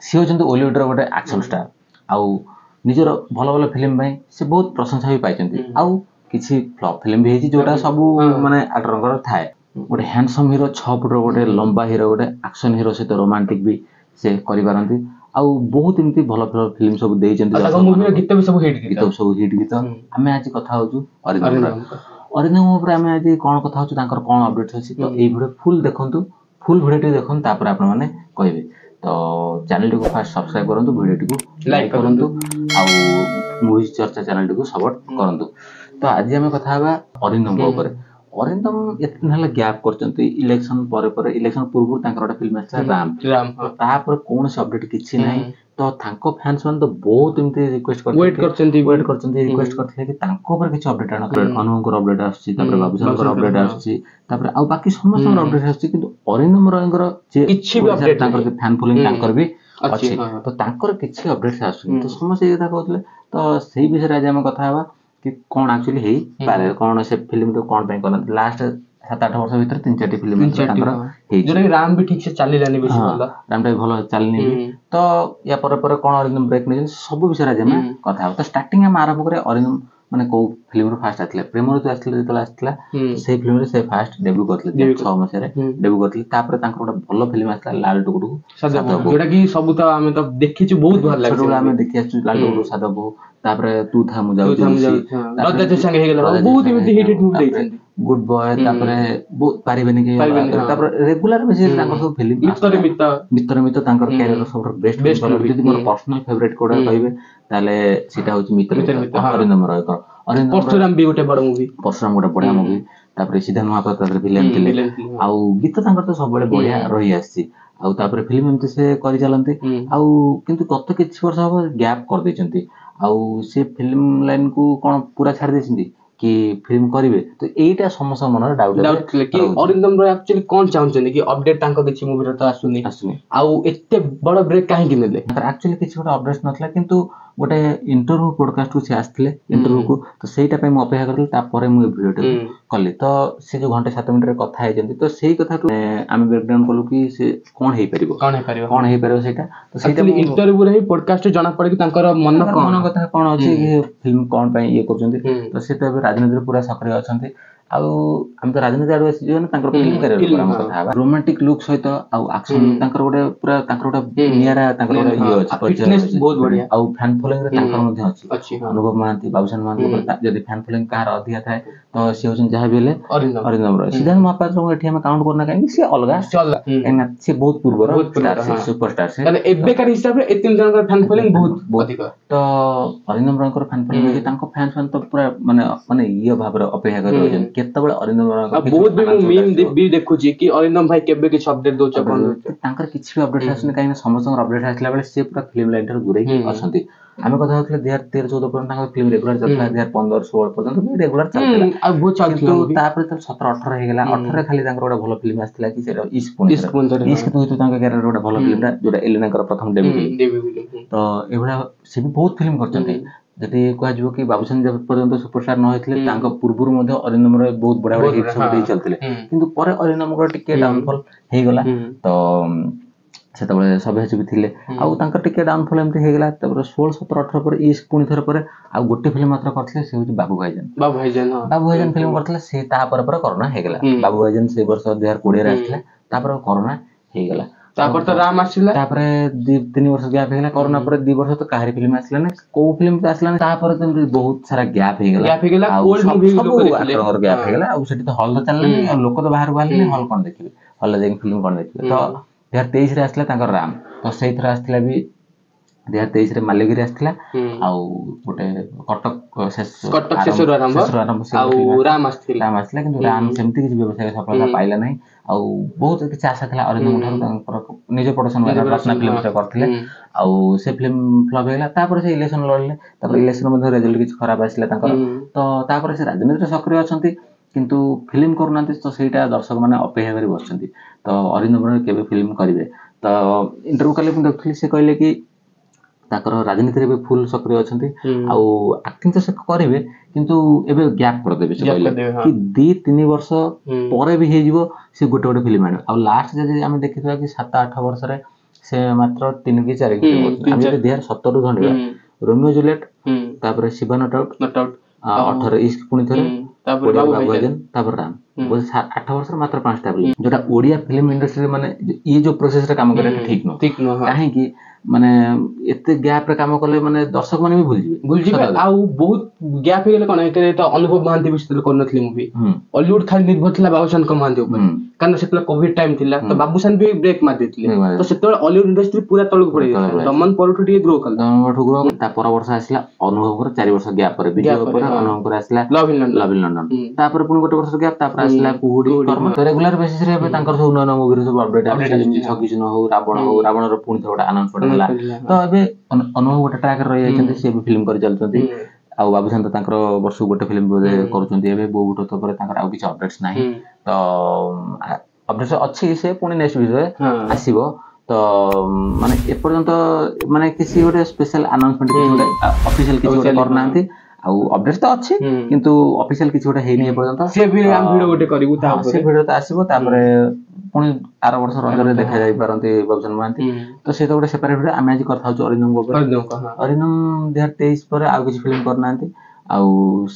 सी होचंती Ollywood रो गोटे action star आउ निजर भल भल फिल्म भाई से बहुत प्रशंसा भी पाइचंती आउ किछि फ्लॉप फिल्म भी हेची जोटा सब माने एक्टरंकर थाए गोटे हैंडसम हीरो 6 फुट रो गोटे लंबा हीरो गोटे एक्शन हीरो से तो रोमांटिक भी से करि पारंती आउ बहुत एमती भल भल फिल्म सब देइचंती ताको मूवी गीत भी सब हिट गीत हमें आज कथा होचु अरिंदम ऊपर हमें आज कोन कथा होचु तांकर कोन अपडेट अछि तो ए वीडियो फुल देखंतु फुल वीडियो देखन तापर आपण माने कहबे तो चैनल को फास्ट सब्सक्राइब करंतु वीडियो को लाइक करंतु आउ मूवी चर्चा चैनल को सपोर्ट करंतु तो आज हम कथा हवा अरिंदम ऊपर अरिंदम एतन हला गैप करचंती इलेक्शन पर इलेक्शन पूर्व तांकर फिल्म आछा राम तापर कोन से अपडेट किछि नाही तो तांको फैंस मान तो बहुत एमती रिक्वेस्ट वेट करचंती रिक्वेस्ट करथले कि तांको पर किछि अपडेट आनो अनुको अपडेट आछि तापर बाबूसान को अपडेट आछि तापर आ बाकी समस्त अपडेट आछि किंतु अरिंदम रंगर जे किछि भी अपडेट तांकर फैन फॉलोइंग तांकर भी अछि तो तांकर किछि अपडेट आसु तो समस्त ये कथा कहथले तो सेही विषय आज हम कथा हवा कि कोन एक्चुअली हेई पारे कोन से फिल्म तो कोन पे करन लास्ट 7-8 वर्ष भीतर 3-4 फिल्म तांकर हेई जोरा राम भी ठीक से चलिलानी बेसी भलो राम टाइम भलो चलनी तो या पर कोन अरिंदम ब्रेक नै सब विषय आज हम कथा हवा तो स्टार्टिंग हम आरंभ करे अरिंदम माने को फिल्म रो फास्ट आथिले प्रेमरो तो आथिले जेतला आथिला से फिल्म रे से फास्ट डेब्यू करथले 6 मास रे डेब्यू करथले तापर तांकर गोटे भलो फिल्म आथिला लाल टुकुडु सादबहू जोटा कि सब तो हमें तो देखि छु बहुत भल लागे छोटो हमें देखि आछु लाल टुकुडु सादबहू तापर तू था मु जाऊ लज्जा तो संगे हे गेला बहुत इमिति हिट मूवी देखछन गुड बॉय तापर बहुत पारिबेनी के तापर रेगुलर बेसिस तांकर सब फिल्म मित्र तांकर कैरियर सब बेस्ट जदी मोर पर्सनल फेवरेट कोडा कहबे ताले सीटा होची मित्र अरिंदम रॉय को परशुराम भी गोटे बड़ मूवी परशुराम गोटे बढ़िया मूवी तापर सिद्धार्थ महापात्र विलेन थिले आउ गीत तांकर तो सब बड़े बढ़िया रही आसी आउ तापर फिल्म एमती से करि चलंती आउ किंतु गत किछ वर्ष हो गैप कर दैचंती आउ से फिल्म लाइन को कोन पूरा छाड़ दैचंती कि फिल्म करिवे तो एटा समस्या मन डाउट कि अरिंदम रो एक्चुअली कोन चाहउछन कि अपडेट तांको किछि मूवी रो तो आसुनी आउ एते बड़ ब्रेक काहे कि नेले एक्चुअली किछि गोटे अपडेट नथला किंतु गोटे इंटरव्यू पॉडकास्ट को से आस्थिले इंटरव्यू को तो सेटा पे म अपेक्षा करथि तापर मु वीडियो कली तो से जो घंटे 7 मिनिट रे कथा हे जंती तो सेही कथा आमे ब्रेकडाउन कलु कि से कोन हे परिबो सेटा तो सेटा इंटरव्यू रे पॉडकास्ट जना पड़े कि तांकर मन कथा कोन अछि कि फिल्म कोन पय ये करजंती तो से तो राजनीति रे पूरा सक्रिय अछंती आउ हम तो राजनीति आडू आसी जेन तांकर फिल्म करियर हम कथा रोमांटिक लुक सहित आउ एक्शन तांकर गोटे पूरा तांकर गोटे नियारा तांकर गोटे ये अछि फिटनेस बहुत बढ़िया आउ फैन फॉलोइंग रे तांकर मध्ये अछि अनुभव महांती बाबूसान महांती जदी फैन फॉलोइंग कार अधिया थाए तो से होचन जहा भी ले अरिंदम रो सिद्धार्थ महापात्र को एठी हम काउंट करना काहे से अलगा एना से बहुत पूर्व स्टार से सुपरस्टार से माने एबे कार हिसाब रे ए तीन जन का फैन फॉलोइंग बहुत अधिक तो अरिंदम रंकर फैन फॉलोइंग तांको फैन तो पूरा माने ये भाव रे अपेक्षा कर रहजन केतबेले अरिंदम रंकर बहुत भी मीम भी देखु छी कि अरिंदम भाई केबे के अपडेट दो चपन तांकर किछि भी अपडेट आसने काहे समस्त अपडेट आसला बेले से पूरा फिल्म लाइन ठार दूरे ही अछंती आमे कथा होतले 2013-14 पर्यंत तांकर फिल्म रेगुलर चलता 2015-16 पर्यंत भी रेगुलर चलता आ बहुत चलता तो तापर तो 17-18 हे गेला 18 रे खाली तांकर गोटे भलो फिल्म आस्थिला कि सेटा इश्क तो तांकर कैरियर गोटे भलो फिल्मटा जोटा एलिना कर प्रथम डेब्यू तो एबडा से भी बहुत फिल्म करचंती जति कह जो कि बाबूसान जब पर्यंत सुपरस्टार न होइतले तांको पूर्वरु मध्ये अरिंदम रे बहुत बडा बडा हिट सब दे चलतिले किंतु परे अरिंदम को टिके डाउनफॉल हे गेला तो सेता बळे सब हेच भी थिले आउ तांकर टिके डाउनफॉल एमते हे गेला तबर 16 17 18 पर इश्क पुनी थर पर आ गोटे फिल्म मात्र करथले से होची बाबू भाईजान फिल्म करथले से ता पर कोरोना हे गेला बाबू भाईजान से वर्ष 2020 रे आथले ता पर कोरोना हे गेला तापर तो राम आसिला तापर 2-3 वर्ष गैप हे गेला कोरोना पर 2 वर्ष तो काहरी फिल्म आसिला ने को फिल्म तो आसिला तापर तो बहुत सारा गैप हे गेला ओल्ड मूवी लोक देखले और गैप हे गेला आ सेठी तो हॉल तो चलले आ लोक तो बाहर बाहर हॉल कोन देखिबे हॉल जाई फिल्म कोन देखिबे तो 2023 रे आसला तांकर राम तो सेही थरा आसला भी 2023 रे मालेगिरी आसला आउ गोटे कटक शेषर आरंभ आउ राम आसला किंतु राम सेमती किछ व्यवसाय सफलता पाइला नै आउ बहुत किछ आशा थला अरिंदम ठार तांकर निज प्रोडक्शन वाला रत्ना फिल्म से करथिले आउ से फिल्म फ्लॉप हेला तापर से इलेक्शन लड़ले तापर इलेक्शन मध्ये रिजल्ट किछ खराब आसला तांकर तो तापर से राजनीति रे सक्रिय अछंती किंतु फिल्म करूनांती तो सेटा दर्शक माने अपेक्षा करी बसचंती तो अरिंदम रे केबे फिल्म करिवे तो इंटरव्यू कले मैं देखथि से कहले कि ताकर राजनीति रे भी फुल सक्रिय अछंती आउ एक्टिंग तो से करिवे किंतु एबे गैप कर देबे से कहले कि 2-3 वर्ष परे भी हे जिवो से गोटे गोटे फिल्म आने आ लास्ट जे हम देखितबा कि 7-8 वर्ष रे से मात्र 3 कि 4 फिल्म। ଆମେ ଯଦି 2017 ରୁ ଧରିବା ରୋମିଓ ଜୁଲିଏଟ, ତାପରେ ଶିବା ନଟ ଆଉଟ୍, 18 ଇସ୍କ ପୁଣି ଥରେ, ତାପରେ ବାବୁ ବାବୁ ଭାଇଜାନ, ତାପରେ ରାମ। 8 ବର୍ଷର ମାତ୍ର 5ଟା ଫିଲ୍ମ, ଯୋଉଟା ଓଡିଆ ଫିଲ୍ମ ଇଣ୍ଡଷ୍ଟ୍ରିରେ ମାନେ ଇଏ ଯୋଉ ପ୍ରୋସେସ ରେ କାମ କରିବା ଠିକ ନୁହଁ। କାହିଁକି ମାନେ ଏତେ ଗ୍ୟାପ ରେ କାମ କଲେ ମାନେ ଦର୍ଶକ ମାନେ ବି ଭୁଲିଯିବେ। ଆଉ ବହୁତ ଗ୍ୟାପ ହେଇଗଲେ କଣ ଏଠାରେ ତ ଅନୁଭବ ମହାନ୍ତି ବି ସେତେବେଳେ କରିନଥିଲି ମୁଭି, ଅଲିଉଡ ଖାଲି ନିର୍ଭର ଥିଲା ବାବୁସାନଙ୍କ ମହାନ୍ତି ଉପରେ, କାରଣ ସେତେବେଳେ କୋଭିଡ ଟାଇମ ଥିଲା, ତ ବାବୁସାନ ବି ବ୍ରେକ୍ ମାରି ଦେଇଥିଲେ, ତ ସେତେବେଳେ ଅଲିଉଡ ଇଣ୍ଡଷ୍ଟ୍ରି ପୁରା ତଳକୁ ପଳେଇ ଯାଇଥିଲା। ଦମନ ପରଠୁ ଟିକେ ଗ୍ରୋ କଲା, ତା ପର ବର୍ଷ ଆସିଲା ଅନୁଭବଙ୍କର 4 ବର୍ଷ ଗ୍ୟାପ ପରେ, ବିଜୟ ଉପରେ ଅନୁଭବଙ୍କର ଆସିଲା ଲଭ୍ ଇନ୍ ଲଣ୍ଡନ, ତାପରେ ପୁଣି ଗୋଟେ ବର୍ଷ ଗ୍ୟାପ, ତାପରେ ଆସିଲା କୁହୁଡି, କର୍ମ। ରେଗୁଲାର ବେସିସ ରେ ଏବେ ତାଙ୍କର ସବୁ ନୂଆ ନୂଆ ମୁଭିର ସବୁ ଅପଡେଟ ଆସୁଛି, ଯେମିତି ଛକିଶୂନ ହଉ, ରାବଣ ହଉ, ରାବଣର ପୁଣି ଥରେ ଗୋଟେ ଆନାଉନ୍ସମେଣ୍ଟ ହେଲା। ତ ଏବେ ଅନୁଭବ ଗୋଟେ ଟ୍ରାକରେ ରହିଯାଇଛନ୍ତି, ସିଏ ବି ଫିଲ୍ମ କରି ଚାଲୁଛନ୍ତି। ଆଉ ବାବୁସାନ ତ ତାଙ୍କର ବର୍ଷକୁ ଗୋଟେ ଫିଲ୍ମ ବୋଧେ କରୁଛନ୍ତି ଏବେ, ବୋଉ ବୁଟ ତ ପରେ ତାଙ୍କର ଆଉ କିଛି ଅପଡେଟ୍ସ ନାହିଁ। ତ ଅପଡେଟ୍ସ ଅଛି, ସେ ପୁଣି ନେକ୍ସଟ ଭିଡିଓରେ ଆସିବ। ତ ମାନେ ଏପର୍ଯ୍ୟନ୍ତ ମାନେ କିଛି ଗୋଟେ ସ୍ପେଶାଲ ଆନାଉନ୍ସମେଣ୍ଟ କିଛି ଗୋଟେ ଅଫିସିଆଲ କିଛି ଗୋଟେ କରିନାହାନ୍ତି। ଆଉ ଅପଡେଟ୍ସ ତ ଅଛି କିନ୍ତୁ ଅଫିସିଆଲ କିଛି ଗୋଟେ ହେଇନି ଏପର୍ଯ୍ୟନ୍ତ। ସେ ଭିଡିଓ ଗୋଟେ କରିବୁ, ସେ ଭିଡିଓ ତ ଆସିବ, ତାପରେ ପୁଣି ଆର ବର୍ଷ ରଜରେ ଦେଖା ଯାଇ ପାରନ୍ତି ବାବୁସାନ ମହାନ୍ତି। ତ ସେ ତ ଗୋଟେ ସେପାରେଟ ଭିଡିଓ। ଆମେ ଆଜି କଥା ହଉଛୁ ଅରିନ୍ଦମ ଉପରେ। ଅରିନ୍ଦମ 2023 ପରେ ଆଉ କିଛି ଫିଲ୍ମ କରିନାହାନ୍ତି। ଆଉ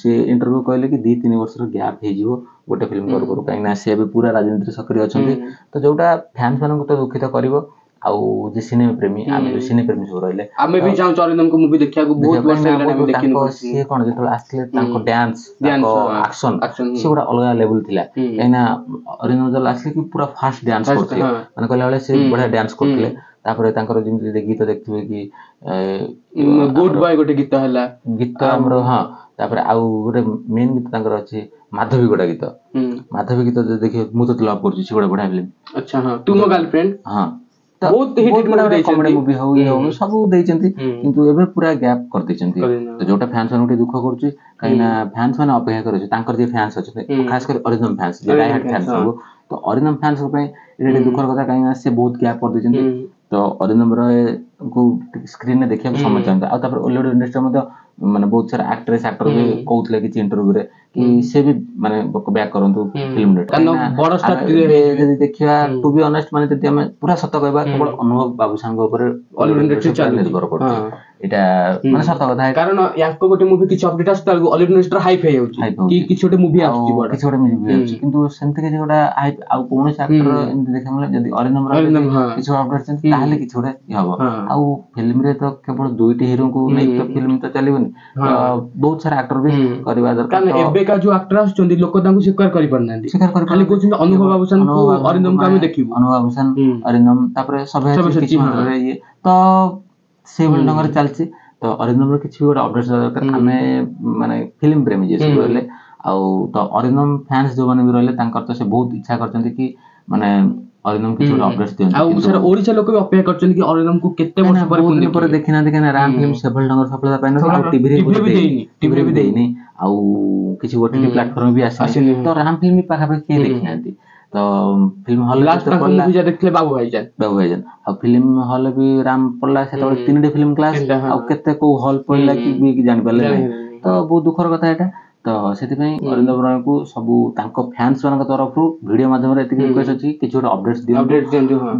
ସେ ଇଣ୍ଟରଭ୍ୟୁ କହିଲେ କି 2-3 ବର୍ଷର ଗ୍ୟାପ୍ ହେଇଯିବ ଗୋଟେ ଫିଲ୍ମ କରୁ କରୁ, କାହିଁକି ନା ସେ ଏବେ ପୁରା ରାଜନୀତିରେ ସକ୍ରିୟ ଅଛନ୍ତି। ତ ଯୋଉଟା ଫ୍ୟାନ୍ସ ମାନଙ୍କୁ ତ ଦୁଃଖିତ କରିବ। ଆଉ ଯେ ସିନେମା ପ୍ରେମୀ, ଆମେ ଯୋଉ ସିନେ ପ୍ରେମୀ ସବୁ ରହିଲେ, ଆମେ ବି ଚାହୁଁଛୁ ଅରିନ୍ଦମଙ୍କ ମୁଭି ଦେଖିବାକୁ। ବହୁତ ବର୍ଷ ହେଲାଣି ଆମେ ଦେଖିନୁ। ସିଏ କଣ ଯେତେବେଳେ ଆସିଥିଲେ ତାଙ୍କ ଡ୍ୟାନ୍ସ, ତାଙ୍କ ଆକ୍ସନ ସେ ଗୋଟେ ଅଲଗା ଲେଭେଲ ଥିଲା। କାହିଁକିନା ଅରିନ୍ଦମ ଯେତେବେଳେ ଆସିଲେ କି ପୁରା ଫାଷ୍ଟ ଡ୍ୟାନ୍ସ କରୁଥିଲେ, ମାନେ କହିଲା ବେଳେ ସେ ବଢିଆ ଡ୍ୟାନ୍ସ କରୁଥିଲେ। ତାପରେ ତାଙ୍କର ଯେମିତି ଗୀତ ଦେଖିଥିବେ କି ଗୁଡ ବୟ ଗୋଟେ ଗୀତ ହେଲା, ଗୀତ ଆମର ତାପରେ ଆଉ ଗୋଟେ ମେନ୍ ଗୀତ ତାଙ୍କର ଅଛି ମାଧବୀ ଗୋଟେ ଗୀତ, ମାଧବୀ ଗୀତ ଯଦି ଦେଖିବେ ମୁଁ ତତେ ଲଭ୍ କରୁଛି, ସେ ଗୋଟେ ବଢିଆ ଫିଲ୍ମ। ଆଚ୍ଛା, ତୁ ମୋ ଗାର୍ଲଫ୍ରେଣ୍ଡ। କମେଡି ମୁଭି ହଉ ଇଏ ହଉ ସବୁ ଦେଇଛନ୍ତି, କିନ୍ତୁ ଏବେ ପୁରା ଗ୍ୟାପ୍ କରିଦେଇଛନ୍ତି। ଯୋଉଟା ଫ୍ୟାନ୍ସ ମାନଙ୍କୁ ଟିକେ ଦୁଃଖ କରୁଛି, କାହିଁକି ନା ଫ୍ୟାନ୍ସ ମାନେ ଅପେକ୍ଷା କରୁଛି, ତାଙ୍କର ଯିଏ ଫ୍ୟାନ୍ସ ଅଛନ୍ତି, ଖାସ କରି ଅରିନ୍ଦମ ଫ୍ୟାନ୍ସ, ଡାଇ ହାର୍ଡ ଫ୍ୟାନ୍ସ ସବୁ। ତ ଅରିନ୍ଦମ ଫ୍ୟାନ୍ସ ପାଇଁ ଏଇଟା ଟିକେ ଦୁଃଖର କଥା, କାହିଁକି ନା ସେ ବହୁତ ଗ୍ୟାପ୍ କରିଦେଇଛନ୍ତି। ତ ଅରିନ୍ଦମ ରୟକୁ ସ୍କ୍ରିନରେ ଦେଖିବାକୁ ସମୟ ଚାହୁଁଛନ୍ତି। ଆଉ ତାପରେ ଓଲିଉଡ ଇଣ୍ଡଷ୍ଟ୍ରି ମଧ୍ୟ ମାନେ ବହୁତ ସାରା ଆକ୍ଟ୍ରେସ ଆକ୍ଟର ବି କହୁଥିଲେ କିଛି ଇଣ୍ଟରଭ୍ୟୁରେ କି ସେ ବି ମାନେ ବ୍ୟାକ୍ କରନ୍ତୁ ଫିଲ୍ମ। ଯଦି ଦେଖିବା ଟୁ ବି ଅନେଷ୍ଟ, ମାନେ ଯଦି ଆମେ ପୁରା ସତ କହିବା, କେବଳ ଅନୁଭବ ବାବୁସାନଙ୍କ ଉପରେ ନିର୍ଭର କରୁଛି। ଏଇଟା ମାନେ ସତ କଥା, କାରଣ ୟାଙ୍କ ଗୋଟେ ମୁଭି କିଛି ଅପଡେଟ ଆସୁଛି, ଅଲିଉଡ ଇଣ୍ଡଷ୍ଟ୍ରି ହାଇପ୍ ହେଇଯାଉଛି କି କିଛି ଗୋଟେ ମୁଭି ଆସୁଛି, କିଛି ଗୋଟେ ମୁଭି ଆସୁଛି, କିନ୍ତୁ ସେମିତି କିଛି ଗୋଟେ ହାଇପ୍ ଆଉ କୌଣସି ଆକ୍ଟର ଏମିତି ଦେଖିବାକୁ ମିଳେ। ଯଦି ଅରିନ୍ଦମ କିଛି ଅପଡେଟ ତାହେଲେ କିଛି ଗୋଟେ ହବ। ଆଉ ଫିଲ୍ମରେ ତ କେବଳ 2ଟି ହିରୋଙ୍କୁ ନେଇ ତ ଫିଲ୍ମ ତ ଚାଲିବନି, ବହୁତ ସାରା ଆକ୍ଟର ବି କରିବା ଦରକାର। କାରଣ ଏବେକା ଯୋଉ ଆକ୍ଟର ଆସୁଛନ୍ତି ଲୋକ ତାଙ୍କୁ ସ୍ୱୀକାର କରିପାରୁନାହାନ୍ତି, ଖାଲି କହୁଛନ୍ତି ଅନୁଭବ ବାବୁସାନଙ୍କୁ, ଅରିନ୍ଦମକୁ ଆମେ ଦେଖିବୁ। ଅନୁଭବ ବାବୁସାନ, ଅରିନ୍ଦମ, ତାପରେ ସବ୍ୟସାଚୀ କିଛି ମାତ୍ରାରେ ଇଏ ତ ସେଇଭଳି ଢଙ୍ଗରେ ଚାଲିଛି। ତ ଅରିନ୍ଦମର କିଛି ଗୋଟେ ଅପଡେଟ ଦରକାର। ଆମେ ମାନେ ଫିଲ୍ମ ପ୍ରେମୀ ଯିଏ ସବୁ ରହିଲେ, ଆଉ ତ ଅରିନ୍ଦମ ଫ୍ୟାନ୍ସ ଯୋଉମାନେ ବି ରହିଲେ, ତାଙ୍କର ତ ସେ ବହୁତ ଇଚ୍ଛା କରିଛନ୍ତି କି ମାନେ ଅରିନ୍ଦମ କିଛି ଗୋଟେ ଅପଡେଟ ଦିଅନ୍ତୁ। ଆଉ ଓଡିଶା ଲୋକ ବି ଅପେକ୍ଷା କରିଛନ୍ତି କି ଅରିନ୍ଦମକୁ କେତେ ବର୍ଷ ପରେ ଦେଖିନାହାନ୍ତି, କାହିଁକିନା ରାମ ଫିଲ୍ମ ସେଭଳି ଢଙ୍ଗର ସଫଳତା ପାଇନଥିଲା, ଆଉ ଟିଭିରେ ବି ଦେଇନି, ଆଉ କିଛି ଓଟିଟି ପ୍ଲାଟଫର୍ମ ବି ଆସିନି। ତ ରାମ ଫିଲ୍ମ ପାଖାପାଖି କେହି ଦେଖିନାହାନ୍ତି। ତ ଫିଲ୍ମ ହଲ୍ ଦେଖିଥିଲେ ବାବୁ ଭାଇଜାନ, ଆଉ ଫିଲ୍ମ ହଲ୍ ବି ରାମ ପଡିଲା ସେତେବେଳେ 3ଟି ଫିଲ୍ମ କ୍ଲାସ୍, ଆଉ କେତେ କୋଉ ହଲ୍ ପଡିଲା କି ଜାଣିପାରିଲେ ନାହିଁ। ତ ବହୁତ ଦୁଃଖର କଥା ଏଇଟା। ତ ସେଥିପାଇଁ ଅରିନ୍ଦମ ରୟଙ୍କୁ ସବୁ ତାଙ୍କ ଫ୍ୟାନ୍ସ ମାନଙ୍କ ତରଫରୁ ଭିଡିଓ ମାଧ୍ୟମରେ ଏତିକି ରିକ୍ୱେଷ୍ଟ ଅଛି, କିଛି ଗୋଟେ ଅପଡେଟ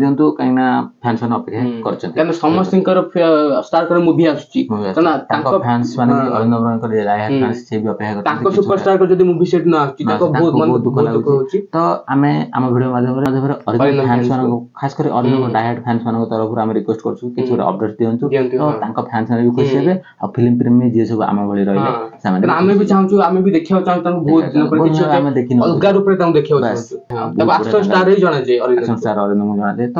ଦିଅନ୍ତୁ, କାହିଁକି ନା ଫ୍ୟାନ୍ସ ମାନେ ଅପେକ୍ଷା କରିଛନ୍ତି। କାରଣ ସମସ୍ତଙ୍କର ଷ୍ଟାର ମୁଭି ଆସୁଛି, ତାଙ୍କ ଫ୍ୟାନ୍ସ ମାନେ ଅରିନ୍ଦମ ରୟଙ୍କର ଡାଇ ହାର୍ଡ ଫ୍ୟାନ୍ସ, ସେ ବି ଅପେକ୍ଷା କରିଛନ୍ତି। ତାଙ୍କ ସୁପରଷ୍ଟାର ଯଦି ମୁଭି ସେଟ୍ ନ ଆସୁଛି, ତାଙ୍କୁ ବହୁତ ଦୁଃଖ ଲାଗୁଛି। ତ ଆମେ ଆମ ଭିଡିଓ ମାଧ୍ୟମରେ ଅରିନ୍ଦମ ଫ୍ୟାନ୍ସ ମାନଙ୍କୁ, ଖାସ କରି ଅରିନ୍ଦମ ଡାଇ ହାର୍ଡ ଫ୍ୟାନ୍ସ ମାନଙ୍କ ତରଫରୁ ଆମେ ରିକ୍ୱେଷ୍ଟ କରୁଛୁ, କିଛି ଗୋଟେ ଅପଡେଟ ଦିଅନ୍ତୁ। ତ ତାଙ୍କ ଫ୍ୟାନ୍ସ ମାନେ ବି ଖୁସି ହେବେ, ଆଉ ଫିଲ୍ମ ପ୍ରେମୀ ଯିଏ ସବୁ ଆମ ଭଳି ରହିଲେ ସେମାନେ ଆମେ ବି ଚାହୁଁଛୁ, ଆମେ ବି ଦେଖିବାକୁ ଚାହୁଁଛୁ ତାଙ୍କୁ ବହୁତ ଦିନ ପରେ କିଛି ଆମେ ଦେଖିନୁ, ଅଲଗା ରୂପରେ ତାଙ୍କୁ ଦେଖିବାକୁ ଚାହୁଁଛୁ। ଆକ୍ସନ ଷ୍ଟାର ହିଁ ଜଣାଯାଏ, ଆକ୍ସନ ଷ୍ଟାର ଅରିନ୍ଦମକୁ ଜଣାଯାଏ। ତ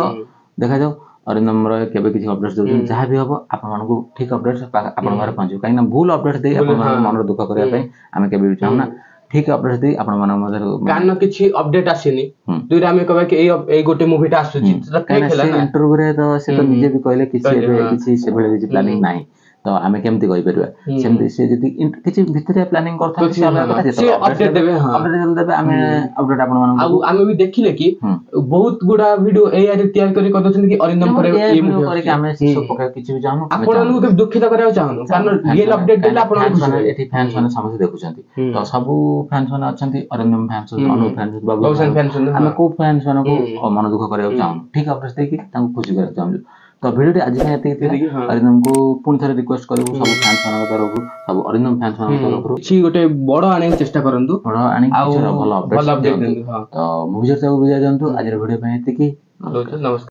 ଦେଖାଯାଉ ଅରିନ୍ଦମ ରୟ କେବେ କିଛି ଅପଡେଟ ଦଉଛନ୍ତି, ଯାହା ବି ହବ ଆପଣମାନଙ୍କୁ ଠିକ ଅପଡେଟ ଆପଣଙ୍କ ଘରେ ପହଞ୍ଚିବ। କାହିଁକି ନା ଭୁଲ ଅପଡେଟ ଦେଇ ଆପଣମାନଙ୍କ ମନର ଦୁଃଖ କରିବା ପାଇଁ ଆମେ କେବେ ବି ଚାହୁଁନା। ଠିକ ଅପଡେଟ ଦେଇ ଆପଣମାନଙ୍କ ମଧ୍ୟରେ, କାରଣ କିଛି ଅପଡେଟ ଆସିନି, ଦୁଇରେ ଆମେ କହିବା କି ଏଇ ଗୋଟେ ମୁଭିଟା ଆସୁଛି, ଇଣ୍ଟରଭ୍ୟୁରେ ତ ସେ ତ ନିଜେ ବି କହିଲେ କିଛି ଏବେ କିଛି ସେଭଳି କିଛି ପ୍ଲାନିଂ ନାହିଁ। ତ ତ ଆମେ କେମିତି କହିପାରିବା ସେମିତି ସେ ଯଦି କିଛି ଭିତରେ ପ୍ଲାନିଂ କରିଥାନ୍ତି ସେ update ଦେବେ ଆମେ ଅପଡେଟ୍ ଆପଣମାନଙ୍କୁ ଆଉ ଆମେ ବି ଦେଖିଲେ କି ବହୁତ ଗୁଡା ଭିଡିଓ ଏଆଇ ରେ ତିଆରି କରି ଦଉଛନ୍ତି କି ଅରିନ୍ଦମ ପରେ କରିକି ଆମେ ସବୁ ପକେଇବା କିଛି ବି ଚାହୁଁନୁ ଆପଣଙ୍କୁ କେବେ ଦୁଃଖିତ କରିବାକୁ ଚାହୁଁନୁ କାରଣ ରିଏଲ ଅପଡେଟ୍ ଦେଲେ ଆପଣ ଏଠି ଫ୍ୟାନ୍ସ ମାନେ ସମସ୍ତେ ଦେଖୁଛନ୍ତି ତ ସବୁ ଫ୍ୟାନ୍ସ ମାନେ ଅଛନ୍ତି ଅରିନ୍ଦମ ଫ୍ୟାନ୍ସ ଅନୁ ଫ୍ୟାନ୍ସ ବାବୁସାନ ଫ୍ୟାନ୍ସ ଆମେ କୋଉ ଫ୍ୟାନ୍ସ ମାନଙ୍କୁ ମନ ଦୁଃଖ କରିବାକୁ ଚାହୁଁନୁ ଠିକ ଅପଡେଟ୍ ଦେଇକି ତାଙ୍କୁ ଖୁସି କରିବାକୁ ଚାହୁଁଛୁ ତ ଭିଡିଓଟି ଆଜି ପାଇଁ ଏତିକି ଥିଲା ଅରିନ୍ଦମକୁ ପୁଣି ଥରେ ରିକ୍ୱେଷ୍ଟ କରିବୁ ସବୁ ଫ୍ୟାନ୍ସ ମାନଙ୍କ ତରଫରୁ ସବୁ ଅରିନ୍ଦମ ଫ୍ୟାନ୍ସ ମାନଙ୍କ ତରଫରୁ କିଛି ଗୋଟେ ବଡ ଆଣିବାକୁ ଚେଷ୍ଟା କରନ୍ତୁ ବଡ ଆଣିକି ଭଲ ଅପଡେଟ୍ ତ ମୁଭିଜର ତାକୁ ବୁଝାଇ ଦିଅନ୍ତୁ ଆଜିର ଭିଡିଓ ପାଇଁ ଏତିକି ନମସ୍କାର।